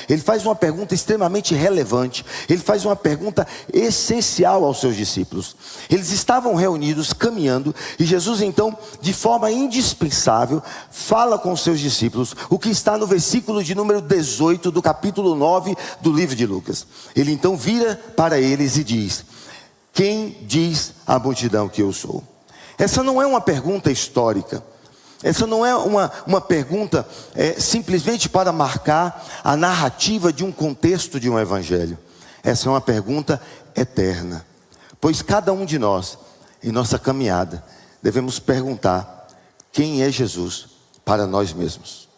Ele faz uma pergunta extremamente relevante. Ele faz uma pergunta essencial aos seus discípulos. Eles estavam reunidos, caminhando, e Jesus então, de forma indispensável, fala com os seus discípulos, o que está no versículo de número 18 do capítulo 9 do livro de Lucas. Ele então vira para eles e diz: quem diz a multidão que eu sou? Essa não é uma pergunta histórica. Essa não é uma pergunta simplesmente para marcar a narrativa de um contexto de um evangelho. Essa é uma pergunta eterna. Pois cada um de nós, em nossa caminhada, devemos perguntar: quem é Jesus para nós mesmos?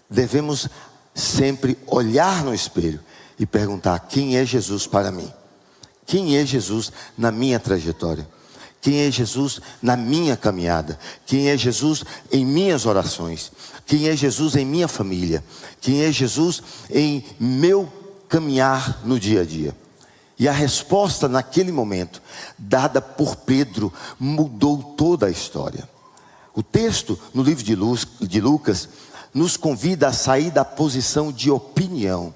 Devemos sempre olhar no espelho e perguntar: quem é Jesus para mim? Quem é Jesus na minha trajetória? Quem é Jesus na minha caminhada? Quem é Jesus em minhas orações? Quem é Jesus em minha família? Quem é Jesus em meu caminhar no dia a dia? E a resposta naquele momento, dada por Pedro, mudou toda a história. O texto no livro de Lucas nos convida a sair da posição de opinião,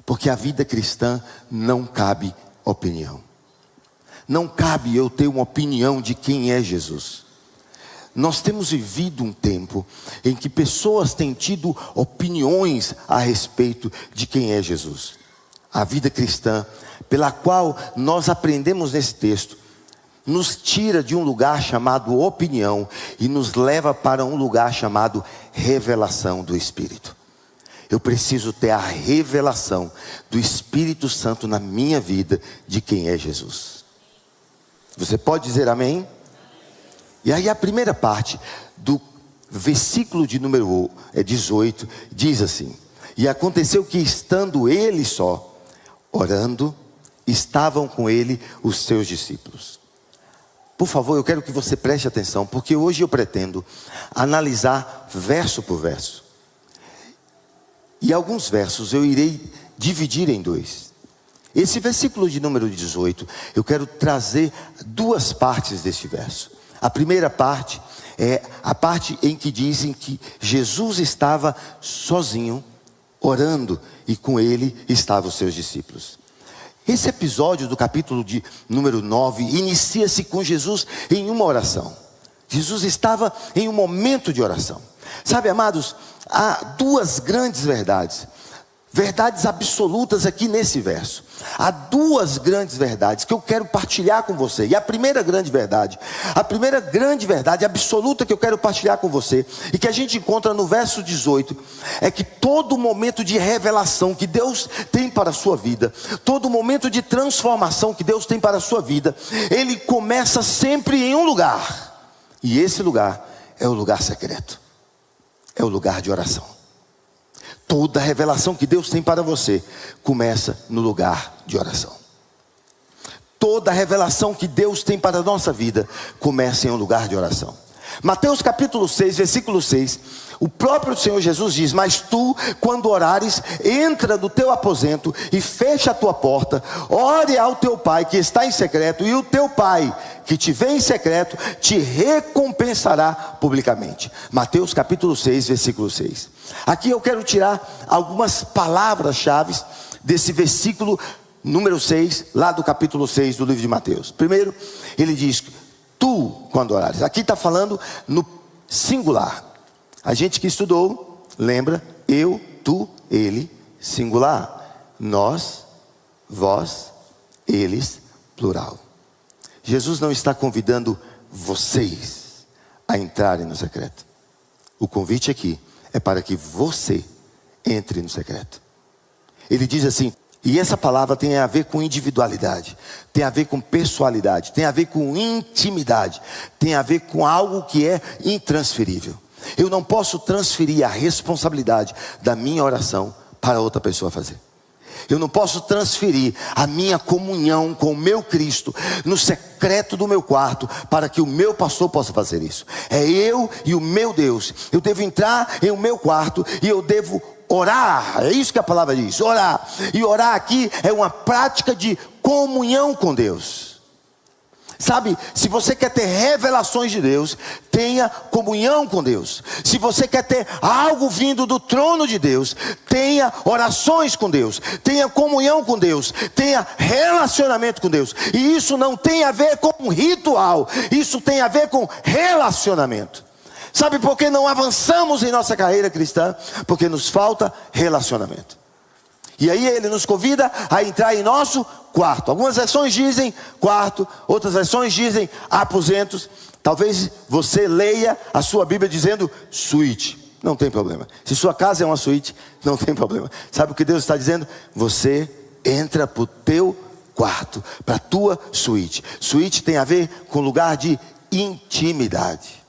porque a vida cristã não cabe opinião. Não cabe eu ter uma opinião de quem é Jesus. Nós temos vivido um tempo em que pessoas têm tido opiniões a respeito de quem é Jesus. A vida cristã, pela qual nós aprendemos nesse texto, nos tira de um lugar chamado opinião e nos leva para um lugar chamado revelação do Espírito. Eu preciso ter a revelação do Espírito Santo na minha vida de quem é Jesus. Você pode dizer amém? E aí a primeira parte do versículo de número 18 diz assim: e aconteceu que, estando ele só, orando, estavam com ele os seus discípulos. Por favor, eu quero que você preste atenção, porque hoje eu pretendo analisar verso por verso. E alguns versos eu irei dividir em dois. Esse versículo de número 18, eu quero trazer duas partes deste verso. A primeira parte é a parte em que dizem que Jesus estava sozinho, orando, e com ele estavam os seus discípulos. Esse episódio do capítulo de número 9 inicia-se com Jesus em uma oração. Jesus estava em um momento de oração. Sabe, amados, há duas grandes verdades absolutas aqui nesse verso. Há duas grandes verdades que eu quero partilhar com você. E a primeira grande verdade absoluta que eu quero partilhar com você, e que a gente encontra no verso 18, é que todo momento de revelação que Deus tem para a sua vida, todo momento de transformação que Deus tem para a sua vida, ele começa sempre em um lugar. E esse lugar é o lugar secreto. É o lugar de oração. Toda revelação que Deus tem para você começa no lugar de oração. Toda revelação que Deus tem para a nossa vida começa em um lugar de oração. Mateus capítulo 6, versículo 6, o próprio Senhor Jesus diz: mas tu, quando orares, entra no teu aposento e fecha a tua porta, ore ao teu pai que está em secreto, e o teu pai que te vê em secreto te recompensará publicamente. Mateus capítulo 6, versículo 6. Aqui eu quero tirar algumas palavras-chave desse versículo número 6, lá do capítulo 6 do livro de Mateus. Primeiro, ele diz: tu, quando orares. Aqui está falando no singular. A gente que estudou, lembra? Eu, tu, ele, singular. Nós, vós, eles, plural. Jesus não está convidando vocês a entrarem no secreto. O convite aqui é para que você entre no secreto. Ele diz assim, e essa palavra tem a ver com individualidade, tem a ver com pessoalidade, tem a ver com intimidade, tem a ver com algo que é intransferível. Eu não posso transferir a responsabilidade da minha oração para outra pessoa fazer. Eu não posso transferir a minha comunhão com o meu Cristo no secreto do meu quarto para que o meu pastor possa fazer isso. É eu e o meu Deus. Eu devo entrar em o meu quarto e eu devo orar. É isso que a palavra diz, orar. E orar aqui é uma prática de comunhão com Deus. Sabe, se você quer ter revelações de Deus, tenha comunhão com Deus. Se você quer ter algo vindo do trono de Deus, tenha orações com Deus, tenha comunhão com Deus, tenha relacionamento com Deus. E isso não tem a ver com um ritual, isso tem a ver com relacionamento. Sabe por que não avançamos em nossa carreira cristã? Porque nos falta relacionamento. E aí ele nos convida a entrar em nosso quarto. Algumas versões dizem quarto, outras versões dizem aposentos. Talvez você leia a sua Bíblia dizendo suíte. Não tem problema. Se sua casa é uma suíte, não tem problema. Sabe o que Deus está dizendo? Você entra para o teu quarto, para a tua suíte. Suíte tem a ver com lugar de intimidade.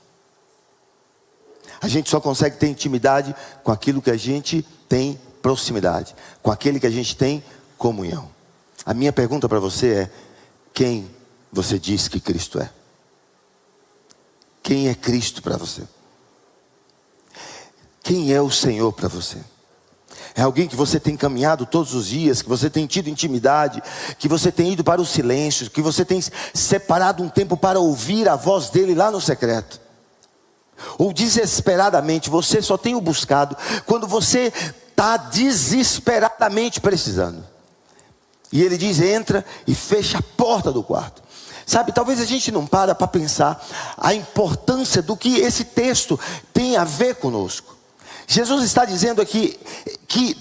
A gente só consegue ter intimidade com aquilo que a gente tem proximidade, com aquele que a gente tem comunhão. A minha pergunta para você é: quem você diz que Cristo é? Quem é Cristo para você? Quem é o Senhor para você? É alguém que você tem caminhado todos os dias, que você tem tido intimidade, que você tem ido para o silêncio, que você tem separado um tempo para ouvir a voz dele lá no secreto? Ou desesperadamente você só tem o buscado quando você está desesperadamente precisando? E ele diz: entra e fecha a porta do quarto. Sabe, talvez a gente não para pensar a importância do que esse texto tem a ver conosco. Jesus está dizendo aqui que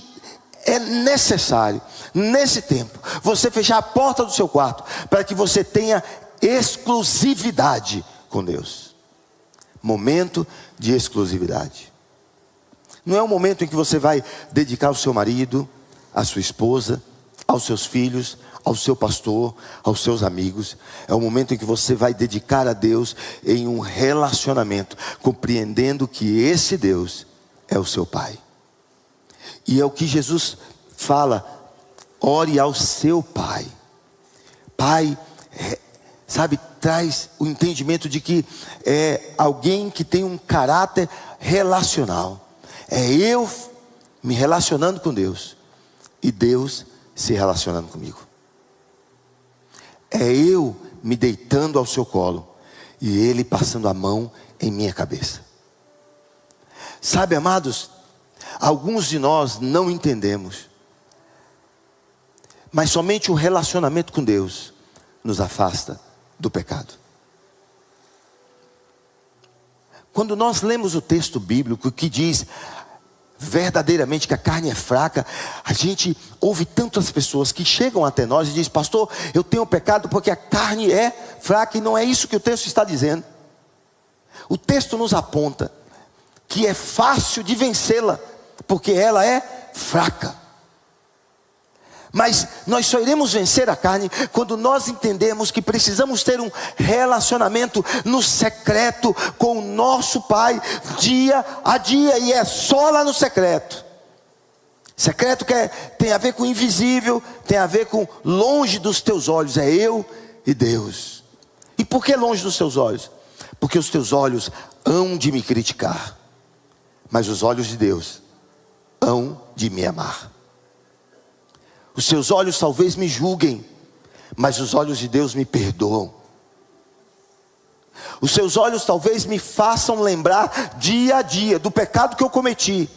é necessário, nesse tempo, você fechar a porta do seu quarto, para que você tenha exclusividade com Deus. Momento de exclusividade. Não é um momento em que você vai dedicar ao seu marido, à sua esposa, aos seus filhos, ao seu pastor, aos seus amigos. É o momento em que você vai dedicar a Deus em um relacionamento, compreendendo que esse Deus é o seu Pai. E é o que Jesus fala: ore ao seu Pai. Pai, sabe, traz o entendimento de que é alguém que tem um caráter relacional. É eu me relacionando com Deus e Deus se relacionando comigo. É eu me deitando ao seu colo e Ele passando a mão em minha cabeça. Sabe, amados, alguns de nós não entendemos, mas somente o relacionamento com Deus nos afasta do pecado. Quando nós lemos o texto bíblico que diz verdadeiramente que a carne é fraca, a gente ouve tantas pessoas que chegam até nós e dizem: pastor, eu tenho pecado porque a carne é fraca. E não é isso que o texto está dizendo. O texto nos aponta que é fácil de vencê-la, porque ela é fraca. Mas nós só iremos vencer a carne quando nós entendemos que precisamos ter um relacionamento no secreto com o nosso Pai, dia a dia. E é só lá no secreto. Secreto tem a ver com o invisível, tem a ver com longe dos teus olhos. É eu e Deus. E por que longe dos teus olhos? Porque os teus olhos hão de me criticar, mas os olhos de Deus hão de me amar. Os seus olhos talvez me julguem, mas os olhos de Deus me perdoam. Os seus olhos talvez me façam lembrar dia a dia do pecado que eu cometi.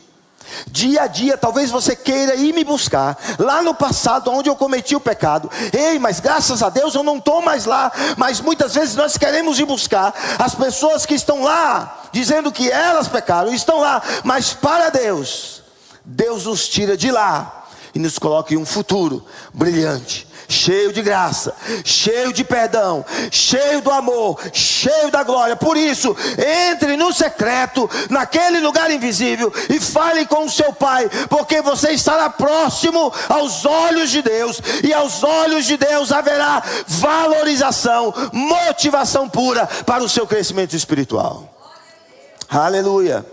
Dia a dia talvez você queira ir me buscar lá no passado onde eu cometi o pecado. Ei, mas graças a Deus eu não estou mais lá. Mas muitas vezes nós queremos ir buscar as pessoas que estão lá, dizendo que elas pecaram, estão lá. Mas para Deus, Deus nos tira de lá e nos coloca em um futuro brilhante, cheio de graça, cheio de perdão, cheio do amor, cheio da glória. Por isso, entre no secreto, naquele lugar invisível, e fale com o seu Pai, porque você estará próximo aos olhos de Deus, e aos olhos de Deus haverá valorização, motivação pura para o seu crescimento espiritual. Aleluia.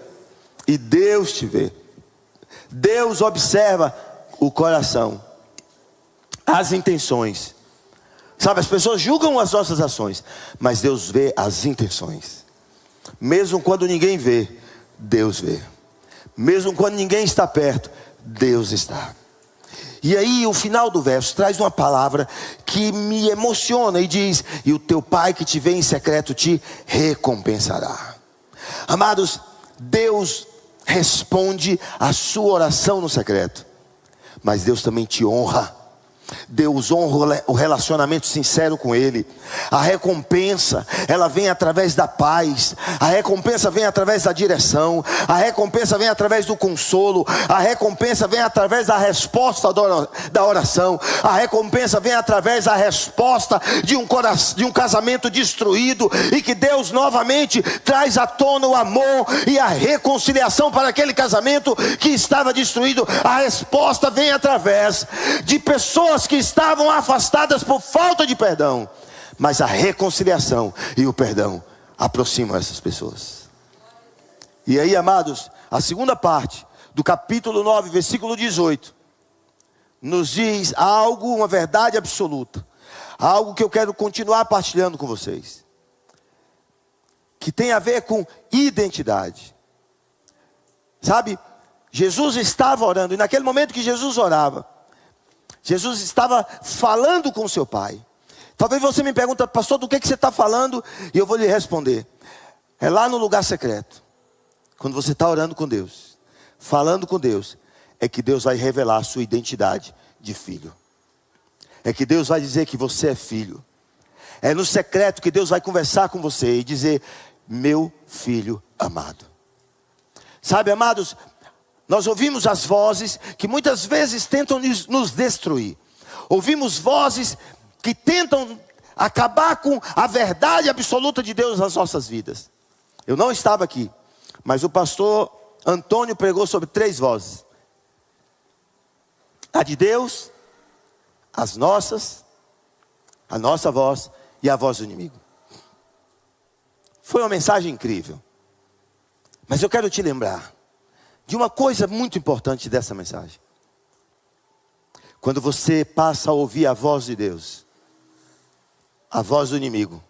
E Deus te vê, Deus observa o coração, as intenções. Sabe, as pessoas julgam as nossas ações, mas Deus vê as intenções. Mesmo quando ninguém vê, Deus vê. Mesmo quando ninguém está perto, Deus está. E aí o final do verso traz uma palavra que me emociona e diz: e o teu pai que te vê em secreto te recompensará. Amados, Deus responde a sua oração no secreto, mas Deus também te honra. Deus honra o relacionamento sincero com Ele. A recompensa, ela vem através da paz. A recompensa vem através da direção. A recompensa vem através do consolo. A recompensa vem através da resposta da oração. A recompensa vem através da resposta de um casamento destruído, e que Deus novamente traz à tona o amor e a reconciliação para aquele casamento que estava destruído. A resposta vem através de pessoas que estavam afastadas por falta de perdão, mas a reconciliação e o perdão aproximam essas pessoas. E aí, amados, a segunda parte do capítulo 9, versículo 18, nos diz algo, uma verdade absoluta, algo que eu quero continuar partilhando com vocês, que tem a ver com identidade. Sabe, Jesus estava orando, e naquele momento que Jesus orava, Jesus estava falando com seu pai. Talvez você me pergunte: pastor, do que você está falando? E eu vou lhe responder: é lá no lugar secreto, quando você está orando com Deus, falando com Deus, é que Deus vai revelar a sua identidade de filho. É que Deus vai dizer que você é filho. É no secreto que Deus vai conversar com você e dizer: meu filho amado. Sabe, amados, nós ouvimos as vozes que muitas vezes tentam nos destruir. Ouvimos vozes que tentam acabar com a verdade absoluta de Deus nas nossas vidas. Eu não estava aqui, mas o pastor Antônio pregou sobre 3 vozes: a de Deus, a nossa voz e a voz do inimigo. Foi uma mensagem incrível. Mas eu quero te lembrar de uma coisa muito importante dessa mensagem. Quando você passa a ouvir a voz de Deus, a voz do inimigo,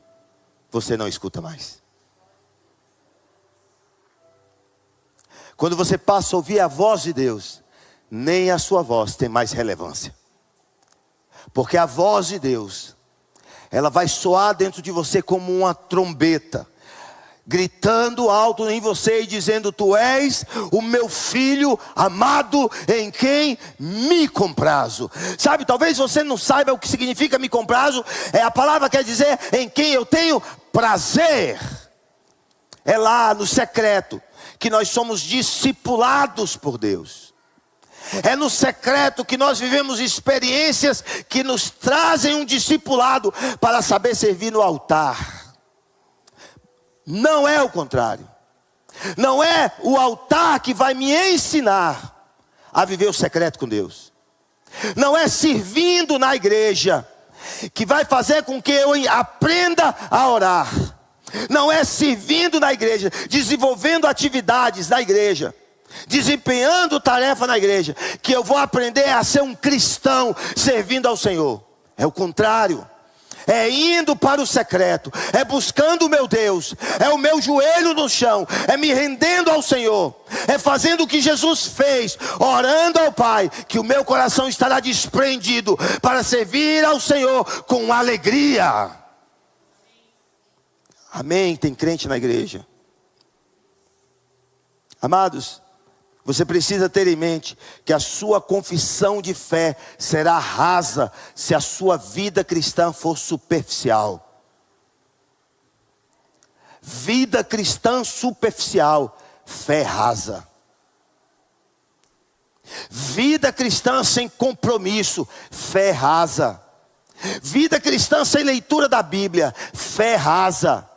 você não escuta mais. Quando você passa a ouvir a voz de Deus, nem a sua voz tem mais relevância. Porque a voz de Deus, ela vai soar dentro de você como uma trombeta, gritando alto em você e dizendo: tu és o meu filho amado, em quem me comprazo. Sabe, talvez você não saiba o que significa me comprazo. A palavra quer dizer em quem eu tenho prazer. É lá no secreto que nós somos discipulados por Deus. É no secreto que nós vivemos experiências que nos trazem um discipulado para saber servir no altar. Não é o contrário. Não é o altar que vai me ensinar a viver o secreto com Deus. Não é servindo na igreja que vai fazer com que eu aprenda a orar. Não é servindo na igreja, desenvolvendo atividades na igreja, desempenhando tarefa na igreja, que eu vou aprender a ser um cristão servindo ao Senhor. É o contrário. É indo para o secreto, é buscando o meu Deus, é o meu joelho no chão, é me rendendo ao Senhor, é fazendo o que Jesus fez, orando ao Pai, que o meu coração estará desprendido para servir ao Senhor com alegria. Amém? Tem crente na igreja. Amados, você precisa ter em mente que a sua confissão de fé será rasa se a sua vida cristã for superficial. Vida cristã superficial, fé rasa. Vida cristã sem compromisso, fé rasa. Vida cristã sem leitura da Bíblia, fé rasa.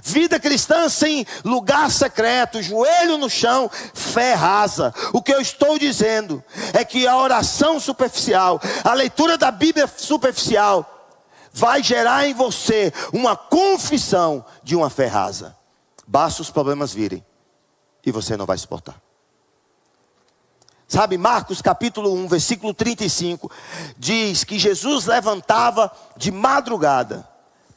Vida cristã sem lugar secreto, joelho no chão, fé rasa. O que eu estou dizendo é que a oração superficial, a leitura da Bíblia superficial, vai gerar em você uma confissão de uma fé rasa. Basta os problemas virem e você não vai suportar. Sabe, Marcos capítulo 1, versículo 35, diz que Jesus levantava de madrugada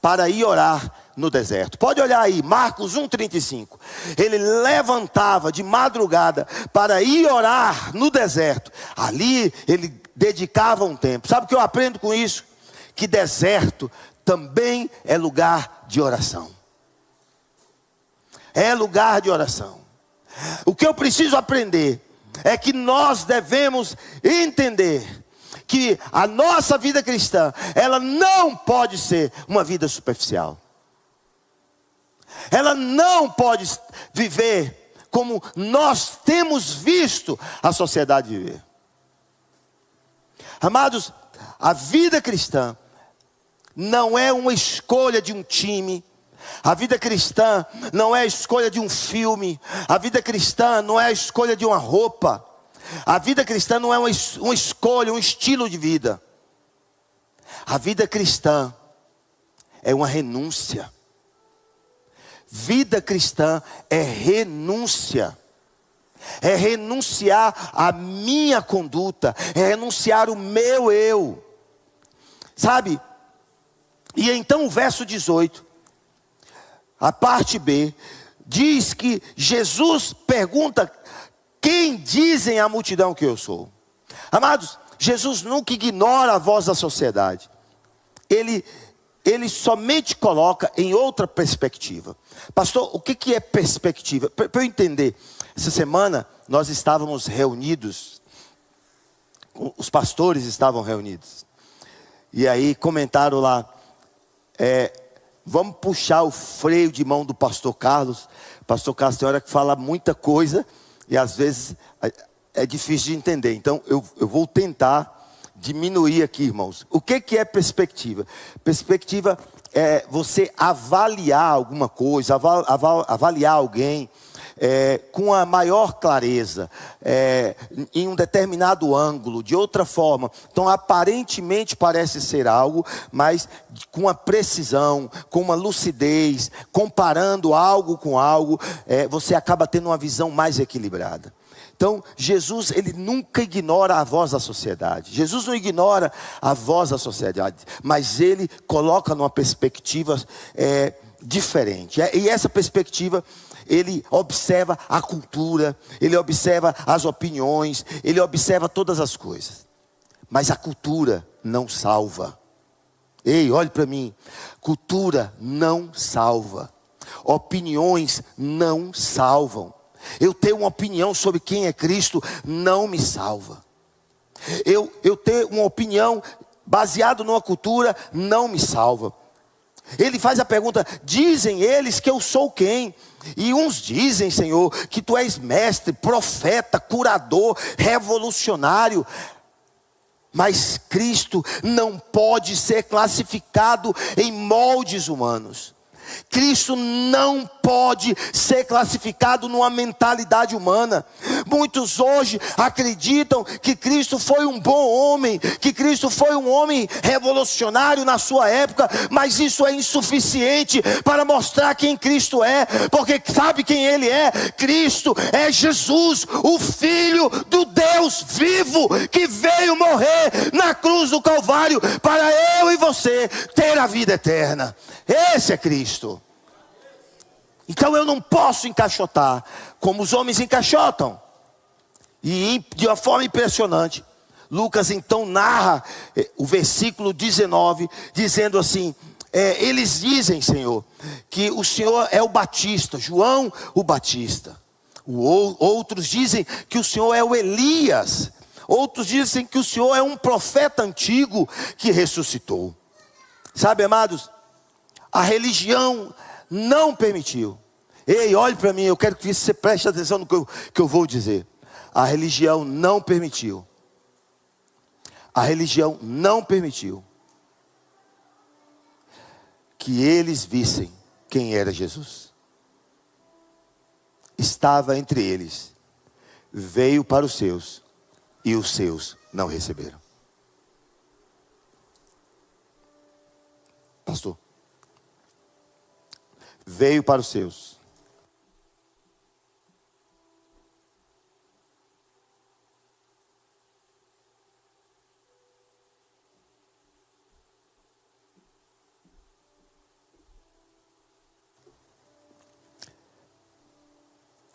para ir orar no deserto. Pode olhar aí, Marcos 1,35. Ele levantava de madrugada para ir orar no deserto. Ali ele dedicava um tempo. Sabe o que eu aprendo com isso? Que deserto também é lugar de oração. É lugar de oração. O que eu preciso aprender é que nós devemos entender que a nossa vida cristã, ela não pode ser uma vida superficial. Ela não pode viver como nós temos visto a sociedade viver. Amados, a vida cristã não é uma escolha de um time. A vida cristã não é a escolha de um filme. A vida cristã não é a escolha de uma roupa. A vida cristã não é uma escolha, um estilo de vida. A vida cristã é uma renúncia. Vida cristã é renúncia. É renunciar à minha conduta. É renunciar o meu eu. Sabe? E então o verso 18, a parte B, diz que Jesus pergunta: quem dizem a multidão que eu sou? Amados, Jesus nunca ignora a voz da sociedade. Ele somente coloca em outra perspectiva. Pastor, o que é perspectiva? Para eu entender, essa semana nós estávamos reunidos, os pastores estavam reunidos. E aí comentaram lá, vamos puxar o freio de mão do pastor Carlos. Pastor Carlos tem hora que fala muita coisa e às vezes é difícil de entender. Então eu vou tentar diminuir aqui, irmãos. O que é perspectiva? Perspectiva é você avaliar alguma coisa, avaliar alguém com a maior clareza, em um determinado ângulo, de outra forma. Então aparentemente parece ser algo, mas com uma precisão, com uma lucidez, comparando algo com algo, você acaba tendo uma visão mais equilibrada. Então, Jesus, ele nunca ignora a voz da sociedade. Jesus não ignora a voz da sociedade, mas ele coloca numa perspectiva diferente. E essa perspectiva, ele observa a cultura, ele observa as opiniões, ele observa todas as coisas. Mas a cultura não salva. Ei, olhe para mim. Cultura não salva. Opiniões não salvam. Eu ter uma opinião sobre quem é Cristo não me salva. Eu ter uma opinião baseada numa cultura não me salva. Ele faz a pergunta: dizem eles que eu sou quem? E uns dizem, Senhor, que tu és mestre, profeta, curador, revolucionário. Mas Cristo não pode ser classificado em moldes humanos. Cristo não pode ser classificado numa mentalidade humana. Muitos hoje acreditam que Cristo foi um bom homem, que Cristo foi um homem revolucionário na sua época, mas isso é insuficiente para mostrar quem Cristo é, porque sabe quem Ele é? Cristo é Jesus, o Filho do Deus vivo, que veio morrer na cruz do Calvário, para eu e você ter a vida eterna. Esse é Cristo. Então eu não posso encaixotar como os homens encaixotam. E de uma forma impressionante, Lucas então narra o versículo 19, dizendo assim: eles dizem, Senhor, que o Senhor é o Batista, João o Batista. Outros dizem que o Senhor é o Elias. Outros dizem que o Senhor é um profeta antigo que ressuscitou. Sabe, amados, a religião não permitiu. Ei, olhe para mim, eu quero que você preste atenção no que eu vou dizer. A religião não permitiu. A religião não permitiu que eles vissem quem era Jesus. Estava entre eles, veio para os seus, e os seus não receberam. Pastor, veio para os seus.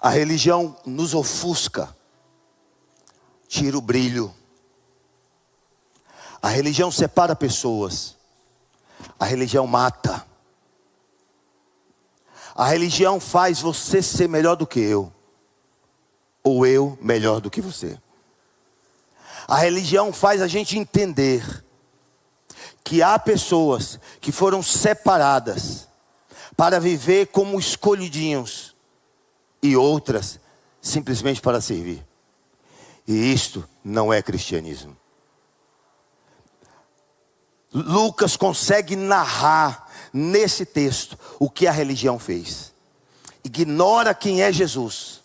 A religião nos ofusca, tira o brilho. A religião separa pessoas. A religião mata. A religião faz você ser melhor do que eu, ou eu melhor do que você. A religião faz a gente entender que há pessoas que foram separadas para viver como escolhidinhos e outras simplesmente para servir. E isto não é cristianismo. Lucas consegue narrar nesse texto o que a religião fez. Ignora quem é Jesus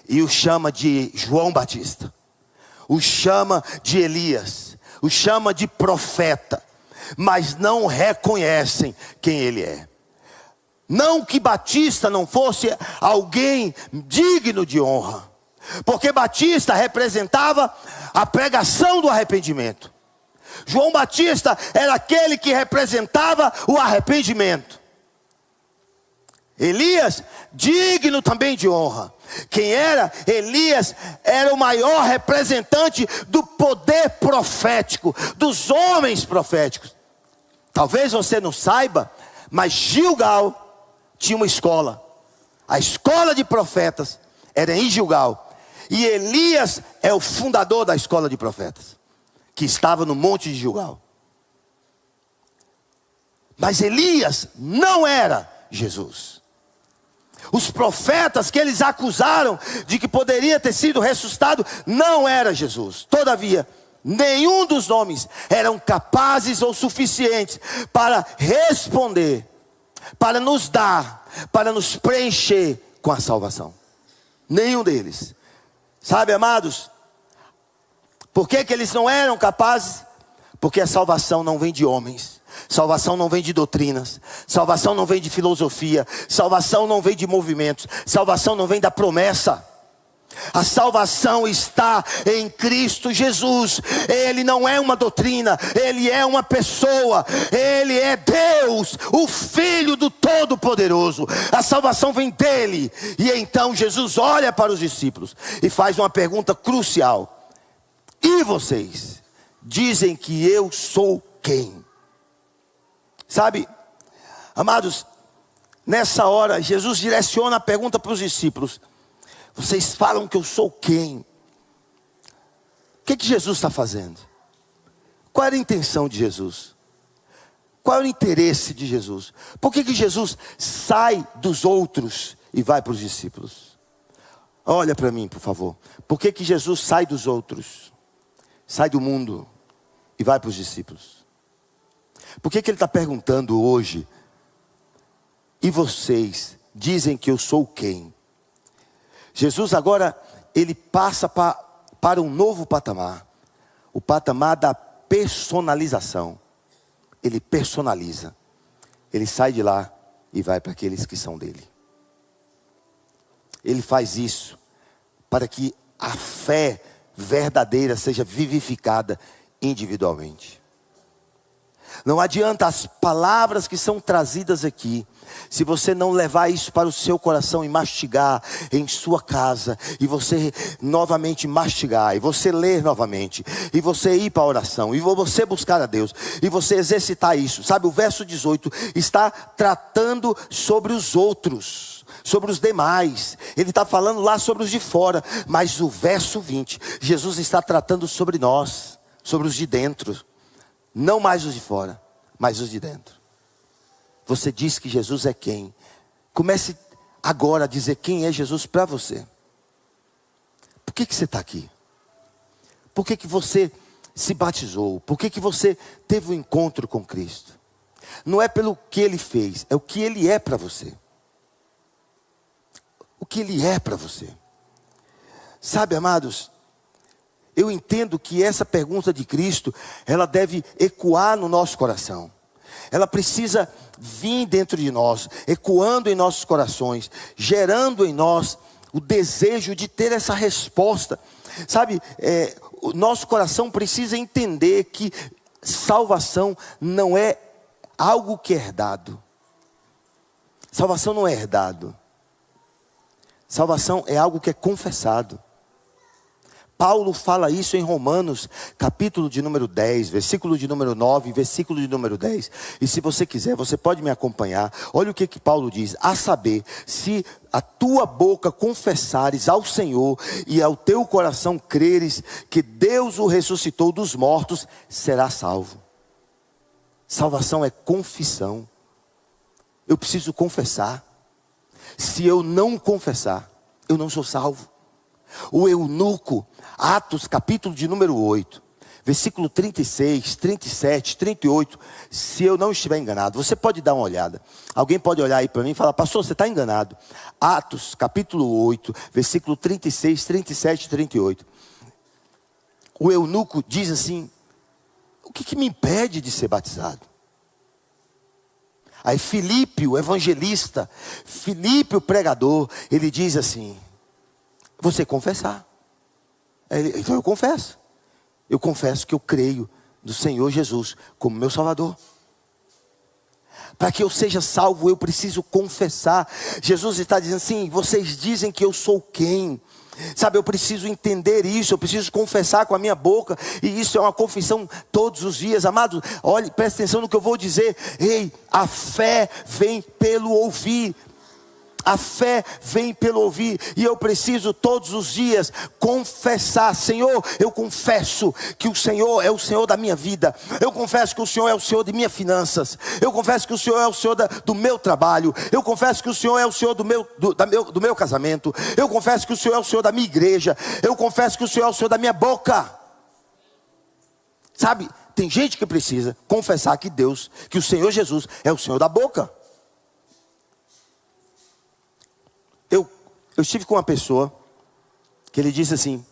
e o chama de João Batista, o chama de Elias, o chama de profeta, mas não reconhecem quem ele é. Não que Batista não fosse alguém digno de honra, porque Batista representava a pregação do arrependimento. João Batista era aquele que representava o arrependimento. Elias, digno também de honra. Quem era? Elias era o maior representante do poder profético, dos homens proféticos. Talvez você não saiba, mas Gilgal tinha uma escola. A escola de profetas era em Gilgal. E Elias é o fundador da escola de profetas, que estava no monte de Gilgal. Mas Elias não era Jesus. Os profetas que eles acusaram de que poderia ter sido ressuscitado não era Jesus. Todavia, nenhum dos homens eram capazes ou suficientes para responder, para nos dar, para nos preencher com a salvação. Nenhum deles. Sabe, amados, por que eles não eram capazes? Porque a salvação não vem de homens. Salvação não vem de doutrinas. Salvação não vem de filosofia. Salvação não vem de movimentos. Salvação não vem da promessa. A salvação está em Cristo Jesus. Ele não é uma doutrina, Ele é uma pessoa. Ele é Deus, o Filho do Todo-Poderoso. A salvação vem dele. E então Jesus olha para os discípulos e faz uma pergunta crucial: e vocês dizem que eu sou quem? Sabe, amados, nessa hora Jesus direciona a pergunta para os discípulos: vocês falam que eu sou quem? O que Jesus está fazendo? Qual era a intenção de Jesus? Qual era o interesse de Jesus? Por que Jesus sai dos outros e vai para os discípulos? Olha para mim, por favor. Por que Jesus sai dos outros, sai do mundo e vai para os discípulos? Por que ele está perguntando hoje: e vocês dizem que eu sou quem? Jesus agora, ele passa para um novo patamar. O patamar da personalização. Ele personaliza. Ele sai de lá e vai para aqueles que são dele. Ele faz isso para que a fé verdadeira seja vivificada individualmente. Não adianta as palavras que são trazidas aqui, se você não levar isso para o seu coração e mastigar em sua casa, e você novamente mastigar, e você ler novamente, e você ir para a oração, e você buscar a Deus, e você exercitar isso. Sabe, o verso 18 está tratando sobre os outros, sobre os demais. Ele está falando lá sobre os de fora, mas o verso 20, Jesus está tratando sobre nós, sobre os de dentro. Não mais os de fora, mas os de dentro. Você diz que Jesus é quem? Comece agora a dizer quem é Jesus para você. Por que você está aqui? Por que você se batizou? Por que você teve um encontro com Cristo? Não é pelo que Ele fez, é o que Ele é para você. O que Ele é para você. Sabe, amados, eu entendo que essa pergunta de Cristo, ela deve ecoar no nosso coração. Ela precisa vir dentro de nós, ecoando em nossos corações, gerando em nós o desejo de ter essa resposta. Sabe, o nosso coração precisa entender que salvação não é algo que é herdado. Salvação não é herdado. Salvação é algo que é confessado. Paulo fala isso em Romanos, capítulo de número 10, versículo de número 9, versículo de número 10. E se você quiser, você pode me acompanhar. Olha o que Paulo diz: a saber, se a tua boca confessares ao Senhor e ao teu coração creres que Deus o ressuscitou dos mortos, será salvo. Salvação é confissão. Eu preciso confessar. Se eu não confessar, eu não sou salvo. O eunuco, Atos capítulo de número 8, versículo 36, 37, 38, se eu não estiver enganado, você pode dar uma olhada. Alguém pode olhar aí para mim e falar: pastor, você está enganado. Atos capítulo 8, versículo 36, 37 e 38. O eunuco diz assim: o que me impede de ser batizado? Aí Filipe, o evangelista, Filipe, o pregador, ele diz assim: você confessar. Então eu confesso. Eu confesso que eu creio no Senhor Jesus como meu Salvador. Para que eu seja salvo, eu preciso confessar. Jesus está dizendo assim: vocês dizem que eu sou quem? Sabe, eu preciso entender isso, eu preciso confessar com a minha boca. E isso é uma confissão todos os dias. Amado, olhe, preste atenção no que eu vou dizer. Ei, a fé vem pelo ouvir. A fé vem pelo ouvir, e eu preciso todos os dias confessar: Senhor, eu confesso que o Senhor é o Senhor da minha vida. Eu confesso que o Senhor é o Senhor de minhas finanças. Eu confesso que o Senhor é o Senhor do meu trabalho. Eu confesso que o Senhor é o Senhor do meu casamento. Eu confesso que o Senhor é o Senhor da minha igreja. Eu confesso que o Senhor é o Senhor da minha boca. Sabe, tem gente que precisa confessar que Deus, que o Senhor Jesus é o Senhor da boca. Eu estive com uma pessoa que ele disse assim: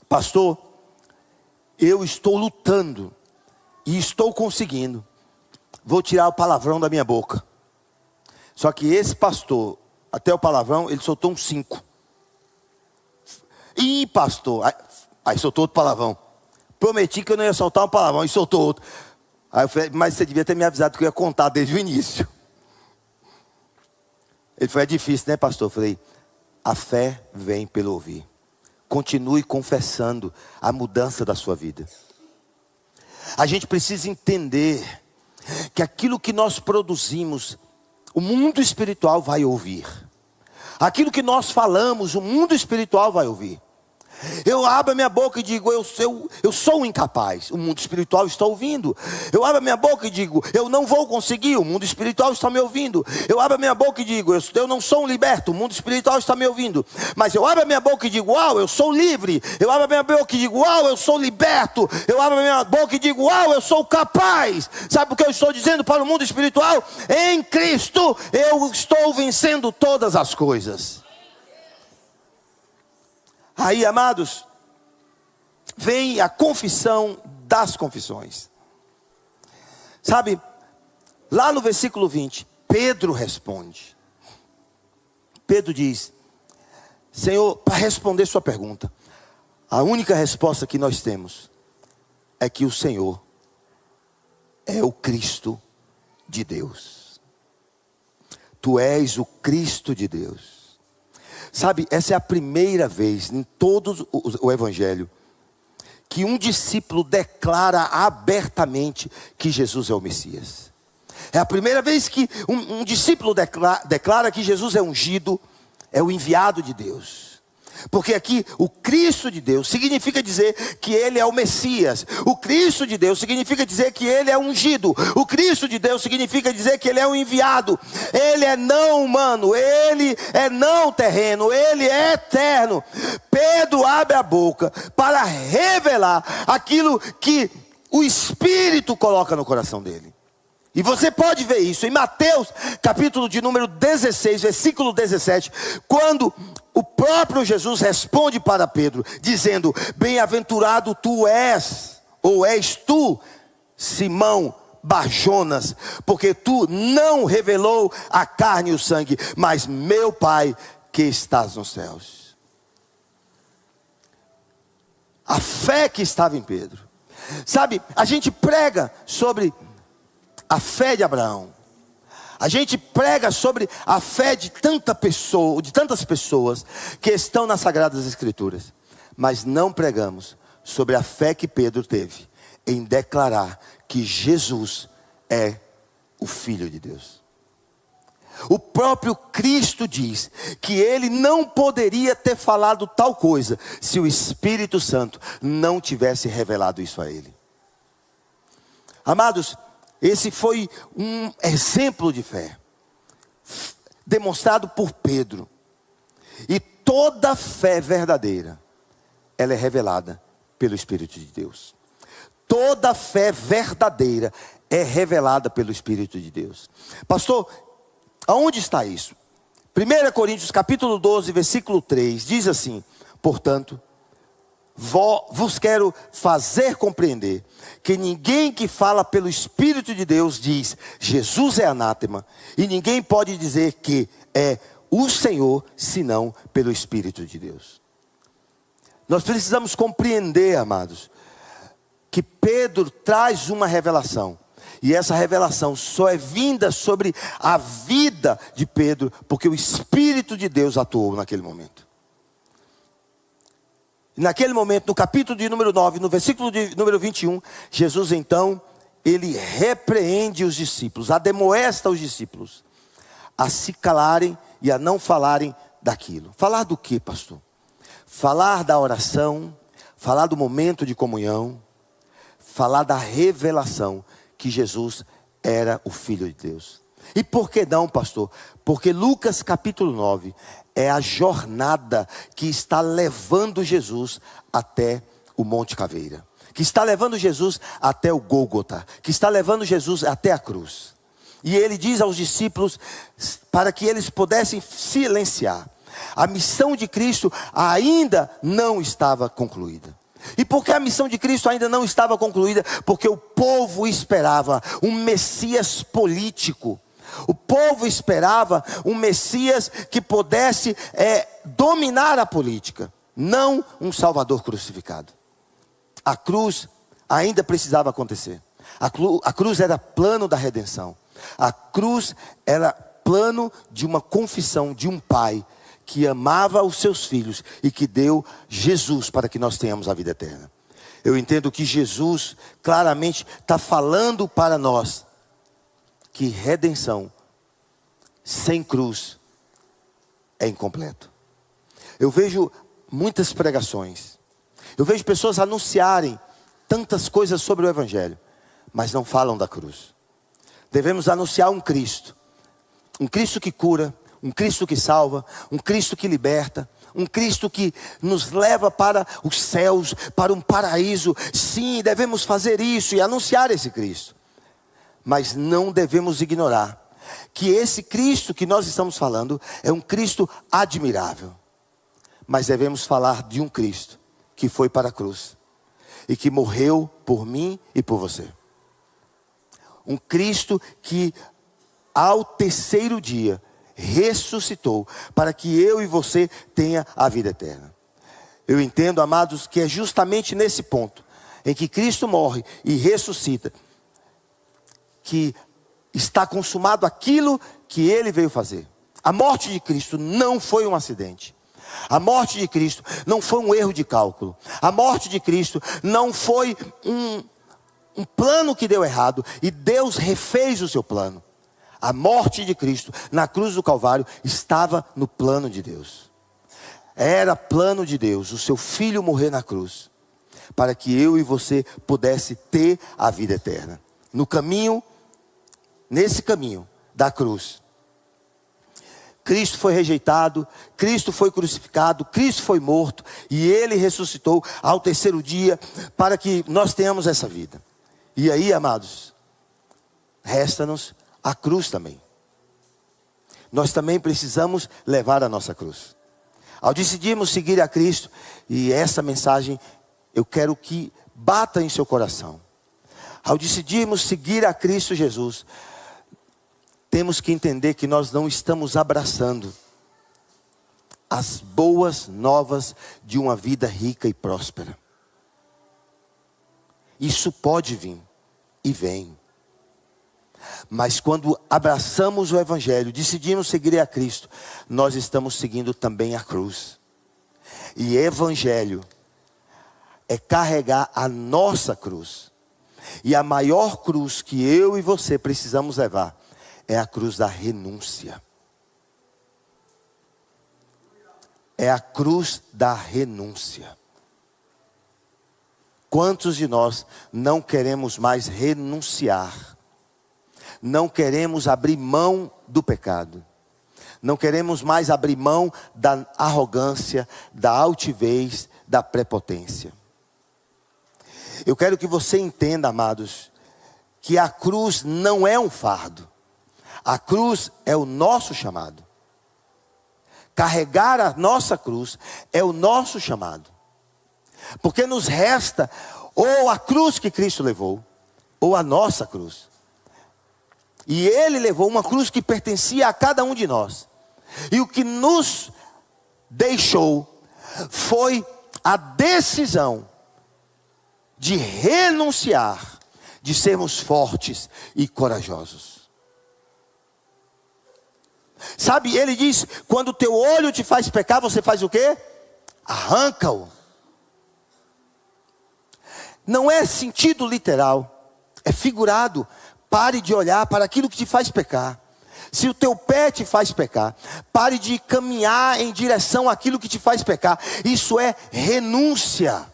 pastor, eu estou lutando e estou conseguindo, vou tirar o palavrão da minha boca. Só que esse pastor, até o palavrão, ele soltou uns 5. Ih, pastor, aí soltou outro palavrão. Prometi que eu não ia soltar um palavrão e soltou outro. Aí eu falei: mas você devia ter me avisado que eu ia contar desde o início. Ele falou: é difícil, né, pastor? Eu falei: a fé vem pelo ouvir. Continue confessando a mudança da sua vida. A gente precisa entender que aquilo que nós produzimos, o mundo espiritual vai ouvir. Aquilo que nós falamos, o mundo espiritual vai ouvir. Eu abro a minha boca e digo: eu sou um incapaz. O mundo espiritual está ouvindo. Eu abro a minha boca e digo: eu não vou conseguir. O mundo espiritual está me ouvindo. Eu abro a minha boca e digo: eu não sou um liberto. O mundo espiritual está me ouvindo. Mas eu abro a minha boca e digo: uau, eu sou livre. Eu abro a minha boca e digo: uau, eu sou liberto. Eu abro a minha boca e digo: uau, eu sou capaz. Sabe o que eu estou dizendo para o mundo espiritual? Em Cristo eu estou vencendo todas as coisas. Aí, amados, vem a confissão das confissões. Sabe, lá no versículo 20, Pedro responde. Pedro diz: Senhor, para responder sua pergunta, a única resposta que nós temos é que o Senhor é o Cristo de Deus. Tu és o Cristo de Deus. Sabe, essa é a primeira vez em todo o Evangelho que um discípulo declara abertamente que Jesus é o Messias. É a primeira vez que um discípulo declara que Jesus é ungido, é o enviado de Deus. Porque aqui o Cristo de Deus significa dizer que Ele é o Messias. O Cristo de Deus significa dizer que Ele é ungido. O Cristo de Deus significa dizer que Ele é o enviado. Ele é não humano, Ele é não terreno, Ele é eterno. Pedro abre a boca para revelar aquilo que o Espírito coloca no coração dele. E você pode ver isso em Mateus, capítulo de número 16, versículo 17, quando o próprio Jesus responde para Pedro, dizendo: bem-aventurado tu és, ou és tu, Simão Barjonas, porque tu não revelou a carne e o sangue, mas meu Pai que estás nos céus. A fé que estava em Pedro. Sabe, a gente prega sobre a fé de Abraão, A gente prega sobre a fé de tantas pessoas que estão nas Sagradas Escrituras, mas não pregamos sobre a fé que Pedro teve em declarar que Jesus é o Filho de Deus. O próprio Cristo diz que ele não poderia ter falado tal coisa se o Espírito Santo não tivesse revelado isso a ele. Amados, esse foi um exemplo de fé demonstrado por Pedro. E toda fé verdadeira, ela é revelada pelo Espírito de Deus. Toda fé verdadeira é revelada pelo Espírito de Deus. Pastor, aonde está isso? 1 Coríntios capítulo 12, versículo 3, diz assim: portanto, vos quero fazer compreender que ninguém que fala pelo Espírito de Deus diz Jesus é anátema, e ninguém pode dizer que é o Senhor senão pelo Espírito de Deus. Nós precisamos compreender, amados, que Pedro traz uma revelação, e essa revelação só é vinda sobre a vida de Pedro porque o Espírito de Deus atuou naquele momento. Naquele momento, no capítulo de número 9, no versículo de número 21, Jesus então, ele repreende os discípulos, admoesta os discípulos a se calarem e a não falarem daquilo. Falar do que, pastor? Falar da oração, falar do momento de comunhão, falar da revelação que Jesus era o Filho de Deus. E por que não, pastor? Porque Lucas capítulo 9 é a jornada que está levando Jesus até o Monte Caveira, que está levando Jesus até o Gólgota, que está levando Jesus até a cruz. E ele diz aos discípulos para que eles pudessem silenciar. A missão de Cristo ainda não estava concluída. E por que a missão de Cristo ainda não estava concluída? Porque o povo esperava um Messias político. O povo esperava um Messias que pudesse dominar a política, não um Salvador crucificado. A cruz ainda precisava acontecer. A cruz era plano da redenção. A cruz era plano de uma confissão de um pai que amava os seus filhos e que deu Jesus para que nós tenhamos a vida eterna. Eu entendo que Jesus claramente está falando para nós que redenção sem cruz é incompleto. Eu vejo muitas pregações, eu vejo pessoas anunciarem tantas coisas sobre o Evangelho, mas não falam da cruz. Devemos anunciar um Cristo que cura, um Cristo que salva, um Cristo que liberta, um Cristo que nos leva para os céus, para um paraíso. Sim, devemos fazer isso e anunciar esse Cristo. Mas não devemos ignorar que esse Cristo que nós estamos falando é um Cristo admirável. Mas devemos falar de um Cristo que foi para a cruz e que morreu por mim e por você. Um Cristo que ao terceiro dia ressuscitou para que eu e você tenha a vida eterna. Eu entendo, amados, que é justamente nesse ponto em que Cristo morre e ressuscita que está consumado aquilo que ele veio fazer. A morte de Cristo não foi um acidente. A morte de Cristo não foi um erro de cálculo. A morte de Cristo não foi um plano que deu errado e Deus refez o seu plano. A morte de Cristo na cruz do Calvário estava no plano de Deus. Era plano de Deus, o seu filho morrer na cruz, para que eu e você pudesse ter a vida eterna. Nesse caminho da cruz, Cristo foi rejeitado, Cristo foi crucificado, Cristo foi morto e ele ressuscitou ao terceiro dia para que nós tenhamos essa vida. E aí, amados, resta-nos a cruz também. Nós também precisamos levar a nossa cruz. Ao decidirmos seguir a Cristo, e essa mensagem eu quero que bata em seu coração. Ao decidirmos seguir a Cristo Jesus, temos que entender que nós não estamos abraçando as boas novas de uma vida rica e próspera. Isso pode vir e vem. Mas quando abraçamos o Evangelho, decidimos seguir a Cristo, nós estamos seguindo também a cruz. E Evangelho é carregar a nossa cruz. E a maior cruz que eu e você precisamos levar é a cruz da renúncia. É a cruz da renúncia. Quantos de nós não queremos mais renunciar? Não queremos abrir mão do pecado. Não queremos mais abrir mão da arrogância, da altivez, da prepotência. Eu quero que você entenda, amados, que a cruz não é um fardo. A cruz é o nosso chamado. Carregar a nossa cruz é o nosso chamado. Porque nos resta ou a cruz que Cristo levou, ou a nossa cruz. E Ele levou uma cruz que pertencia a cada um de nós. E o que nos deixou foi a decisão de renunciar, de sermos fortes e corajosos. Sabe, Ele diz, quando o teu olho te faz pecar, você faz o quê? Arranca-o. Não é sentido literal, é figurado. Pare de olhar para aquilo que te faz pecar. Se o teu pé te faz pecar, pare de caminhar em direção àquilo que te faz pecar. Isso é renúncia.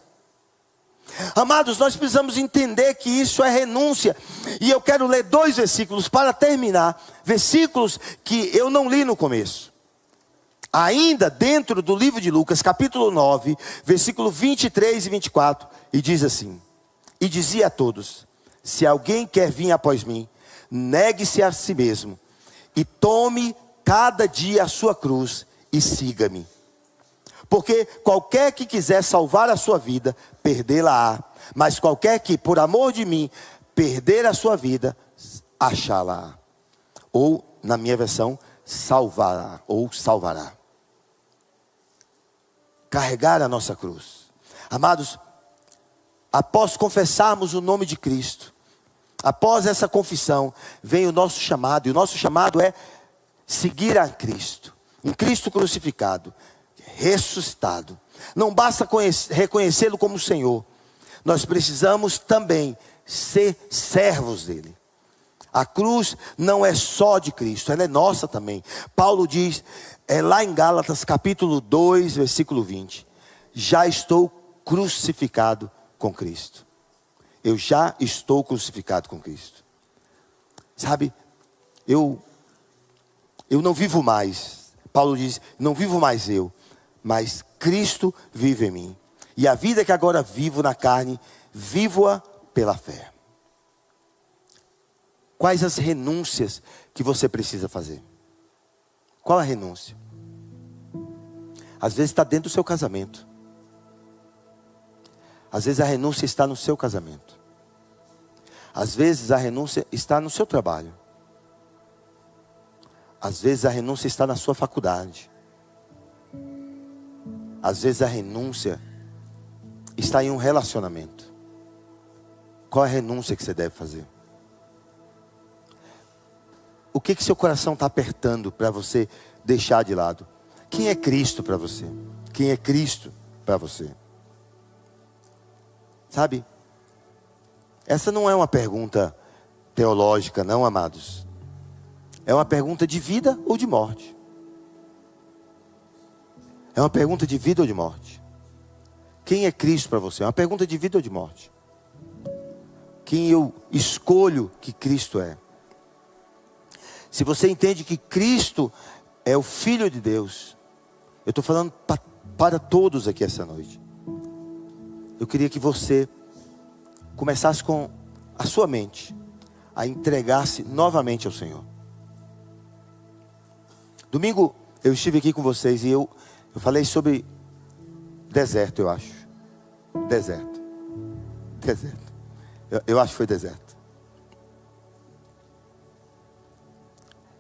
Amados, nós precisamos entender que isso é renúncia. E eu quero ler 2 versículos para terminar. Versículos que eu não li no começo. Ainda dentro do livro de Lucas, capítulo 9, versículo 23 e 24. E diz assim: e dizia a todos: se alguém quer vir após mim, negue-se a si mesmo, e tome cada dia a sua cruz, e siga-me. Porque qualquer que quiser salvar a sua vida, perdê-la-á. Mas qualquer que, por amor de mim, perder a sua vida, achá-la-á. Ou, na minha versão, salvará, ou salvará. Carregar a nossa cruz. Amados, após confessarmos o nome de Cristo, após essa confissão, vem o nosso chamado. E o nosso chamado é seguir a Cristo. Um Cristo crucificado, ressuscitado. Não basta reconhecê-lo como Senhor. Nós precisamos também ser servos dele. A cruz não é só de Cristo, ela é nossa também. Paulo diz, lá em Gálatas capítulo 2, versículo 20. Já estou crucificado com Cristo. Eu já estou crucificado com Cristo. Sabe, eu não vivo mais. Paulo diz, não vivo mais eu, mas Cristo vive em mim. E a vida que agora vivo na carne, vivo-a pela fé. Quais as renúncias que você precisa fazer? Qual a renúncia? Às vezes está dentro do seu casamento. Às vezes a renúncia está no seu casamento. Às vezes a renúncia está no seu trabalho. Às vezes a renúncia está na sua faculdade. Às vezes a renúncia está em um relacionamento. Qual é a renúncia que você deve fazer? O que seu coração está apertando para você deixar de lado? Quem é Cristo para você? Quem é Cristo para você? Sabe? Essa não é uma pergunta teológica, não, amados. É uma pergunta de vida ou de morte. É uma pergunta de vida ou de morte. Quem é Cristo para você? É uma pergunta de vida ou de morte. Quem eu escolho que Cristo é? Se você entende que Cristo é o Filho de Deus, eu estou falando para todos aqui essa noite. Eu queria que você começasse com a sua mente a entregar-se novamente ao Senhor. Domingo eu estive aqui com vocês e eu falei sobre deserto, eu acho. Deserto. Eu acho que foi deserto.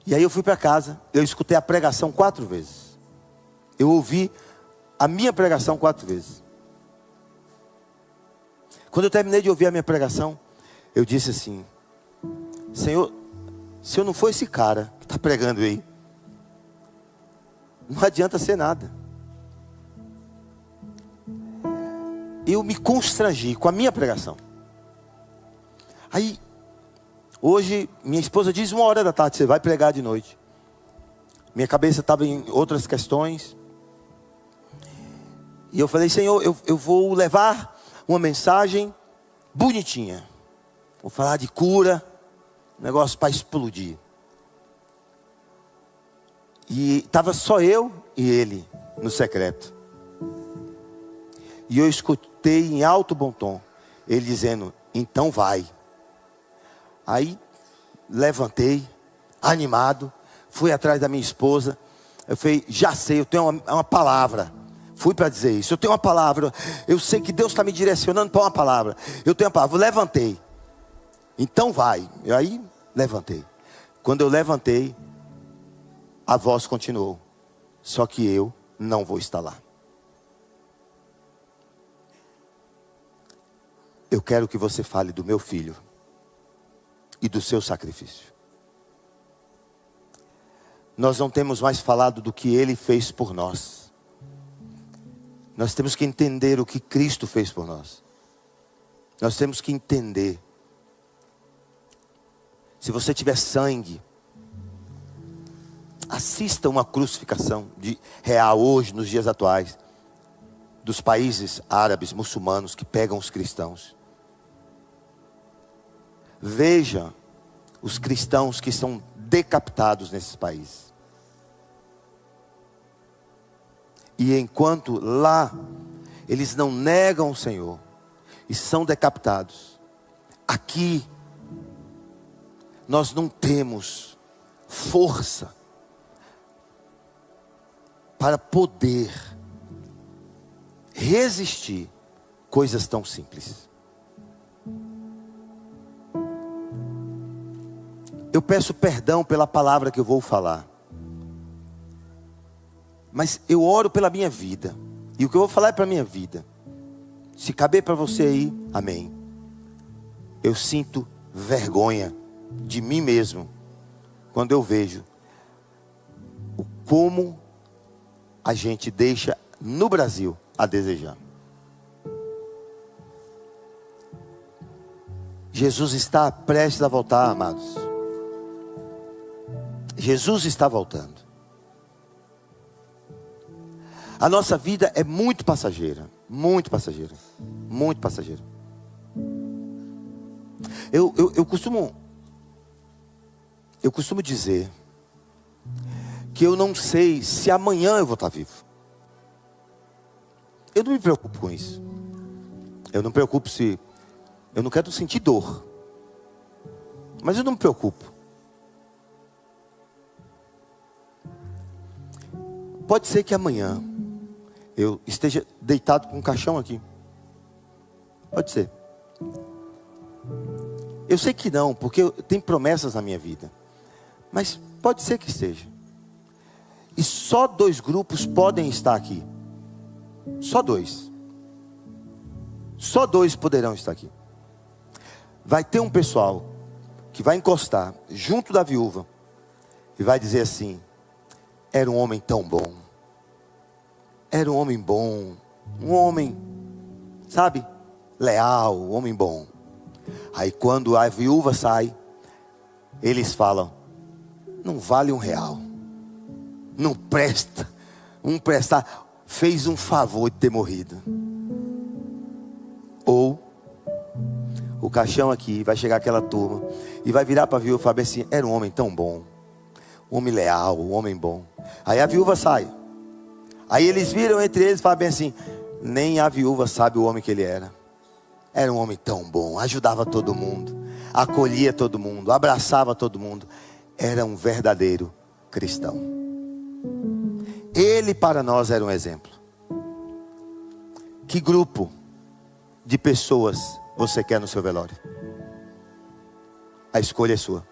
E aí eu fui para casa, eu escutei a pregação 4 vezes. Eu ouvi a minha pregação 4 vezes. Quando eu terminei de ouvir a minha pregação, eu disse assim: Senhor, se eu não for esse cara que está pregando aí, não adianta ser nada. Eu me constrangi com a minha pregação. Aí, hoje, minha esposa diz 1h da tarde, você vai pregar de noite. Minha cabeça estava em outras questões. E eu falei, Senhor, eu vou levar uma mensagem bonitinha. Vou falar de cura, negócio para explodir. E estava só eu e ele no secreto. E eu escutei em alto bom tom ele dizendo, então vai. Aí levantei, animado, fui atrás da minha esposa. Eu falei, já sei, eu tenho uma palavra. Fui para dizer isso, eu tenho uma palavra. Eu sei que Deus está me direcionando para uma palavra. Eu tenho uma palavra, eu levantei. Então vai. E aí levantei. Quando eu levantei, a voz continuou. Só que eu não vou estar lá. Eu quero que você fale do meu filho e do seu sacrifício. Nós não temos mais falado do que ele fez por nós. Nós temos que entender o que Cristo fez por nós. Nós temos que entender. Se você tiver sangue, assista uma crucificação real hoje, nos dias atuais, dos países árabes, muçulmanos, que pegam os cristãos. Veja os cristãos que são decapitados nesses países. E enquanto lá, eles não negam o Senhor e são decapitados, aqui, nós não temos força para poder resistir coisas tão simples. Eu peço perdão pela palavra que eu vou falar, mas eu oro pela minha vida, e o que eu vou falar é para a minha vida. Se caber para você aí, amém. Eu sinto vergonha de mim mesmo quando eu vejo como a gente deixa no Brasil a desejar. Jesus está prestes a voltar, amados. Jesus está voltando. A nossa vida é muito passageira. Muito passageira. Muito passageira. Eu costumo dizer que eu não sei se amanhã eu vou estar vivo. Eu não me preocupo com isso. Eu não me preocupo se... Eu não quero sentir dor. Mas eu não me preocupo. Pode ser que amanhã eu esteja deitado com um caixão aqui. Pode ser. Eu sei que não, porque tem promessas na minha vida. Mas pode ser que esteja. E só 2 grupos podem estar aqui. Só 2. Só 2 poderão estar aqui. Vai ter um pessoal que vai encostar junto da viúva e vai dizer assim: era um homem tão bom. Era um homem bom. Um homem, sabe, leal, um homem bom. Aí quando a viúva sai, eles falam: não vale R$1. Não presta. Um prestar. Fez um favor de ter morrido. Ou o caixão aqui, vai chegar aquela turma e vai virar para a viúva e falar assim: era um homem tão bom, um homem leal, um homem bom. Aí a viúva sai. Aí eles viram entre eles e falam bem assim: nem a viúva sabe o homem que ele era. Era um homem tão bom, ajudava todo mundo, acolhia todo mundo, abraçava todo mundo. Era um verdadeiro cristão. Ele para nós era um exemplo. Que grupo de pessoas você quer no seu velório? A escolha é sua.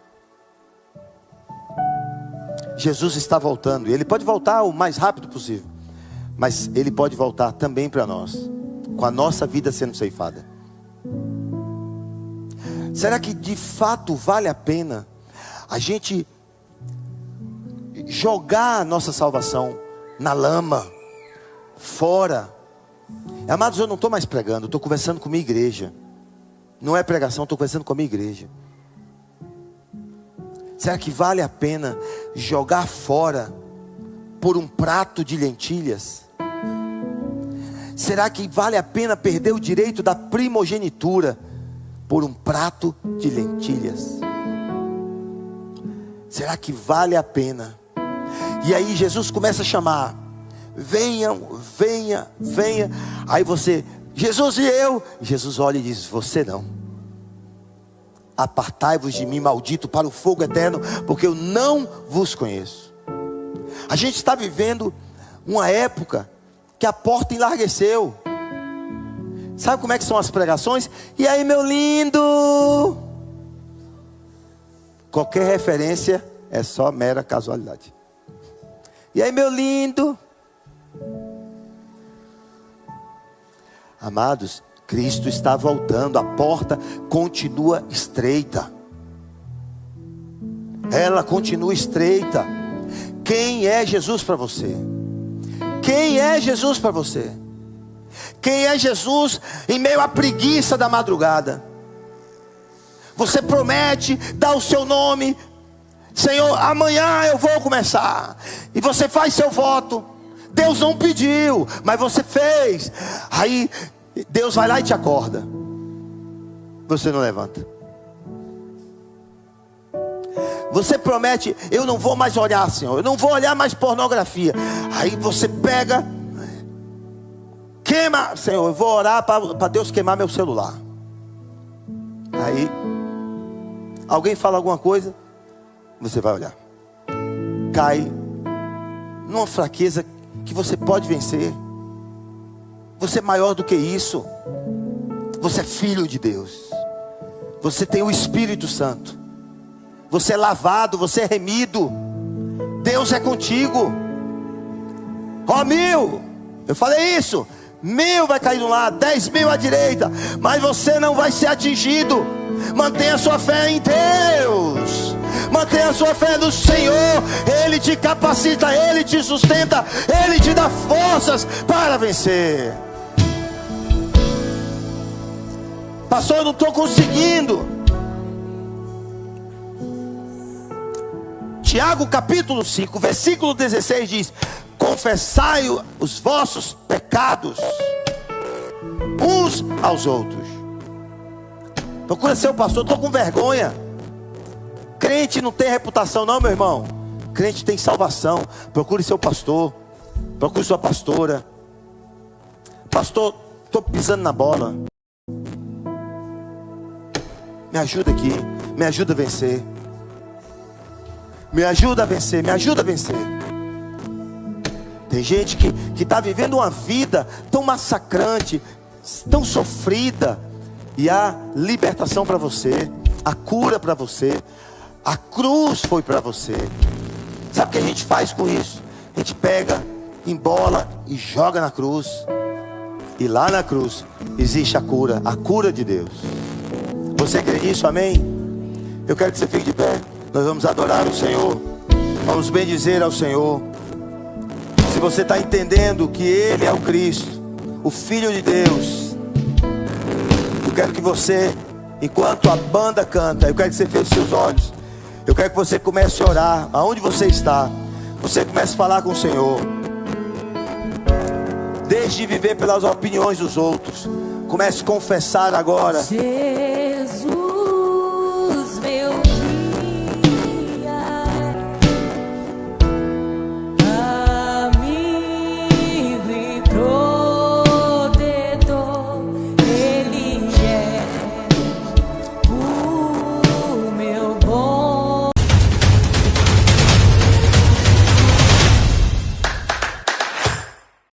Jesus está voltando, e Ele pode voltar o mais rápido possível, mas Ele pode voltar também para nós, com a nossa vida sendo ceifada. Será que de fato vale a pena a gente jogar a nossa salvação na lama, fora. Amados, eu não estou mais pregando, estou conversando com a minha igreja. Não é pregação, estou conversando com a minha igreja. Será que vale a pena jogar fora por um prato de lentilhas? Será que vale a pena perder o direito da primogenitura por um prato de lentilhas? Será que vale a pena? E aí Jesus começa a chamar: venham, venha, venha. Aí você: Jesus, e eu? Jesus olha e diz: você não. Apartai-vos de mim, maldito, para o fogo eterno, porque eu não vos conheço. A gente está vivendo uma época que a porta enlargueceu. Sabe como é que são as pregações? E aí, meu lindo? Qualquer referência é só mera casualidade. E aí, meu lindo? Amados, Cristo está voltando, a porta continua estreita. Ela continua estreita. Quem é Jesus para você? Quem é Jesus para você? Quem é Jesus em meio à preguiça da madrugada? Você promete, dá o seu nome: Senhor, amanhã eu vou começar. E você faz seu voto. Deus não pediu, mas você fez. Aí Deus vai lá e te acorda. Você não levanta. Você promete: eu não vou mais olhar, Senhor, eu não vou olhar mais pornografia. Aí você pega, queima: Senhor, eu vou orar para Deus queimar meu celular. Aí alguém fala alguma coisa, você vai olhar. Cai numa fraqueza que você pode vencer. Você é maior do que isso. Você é filho de Deus. Você tem o Espírito Santo. Você é lavado, você é remido. Deus é contigo. Ó, 1000, eu falei isso. 1000 vai cair de um lado, 10.000 à direita, mas você não vai ser atingido. Mantenha a sua fé em Deus. Mantenha a sua fé no Senhor. Ele te capacita, Ele te sustenta, Ele te dá forças para vencer. Pastor, eu não estou conseguindo. Tiago capítulo 5, versículo 16 diz: confessai os vossos pecados uns aos outros. Procura ser o pastor. Estou com vergonha. Crente não tem reputação não, meu irmão. Crente tem salvação. Procure seu pastor. Procure sua pastora. Pastor, estou pisando na bola. Me ajuda aqui. Me ajuda a vencer. Me ajuda a vencer. Me ajuda a vencer. Tem gente que está vivendo uma vida tão massacrante, tão sofrida. E há libertação para você. A cura para você. A cruz foi para você. Sabe o que a gente faz com isso? A gente pega, embola e joga na cruz. E lá na cruz existe a cura de Deus. Você crê nisso, amém? Eu quero que você fique de pé. Nós vamos adorar o Senhor. Vamos bendizer ao Senhor. Se você está entendendo que Ele é o Cristo, o Filho de Deus, eu quero que você, enquanto a banda canta, eu quero que você feche seus olhos. Eu quero que você comece a orar. Aonde você está, você comece a falar com o Senhor. Deixe de viver pelas opiniões dos outros. Comece a confessar agora.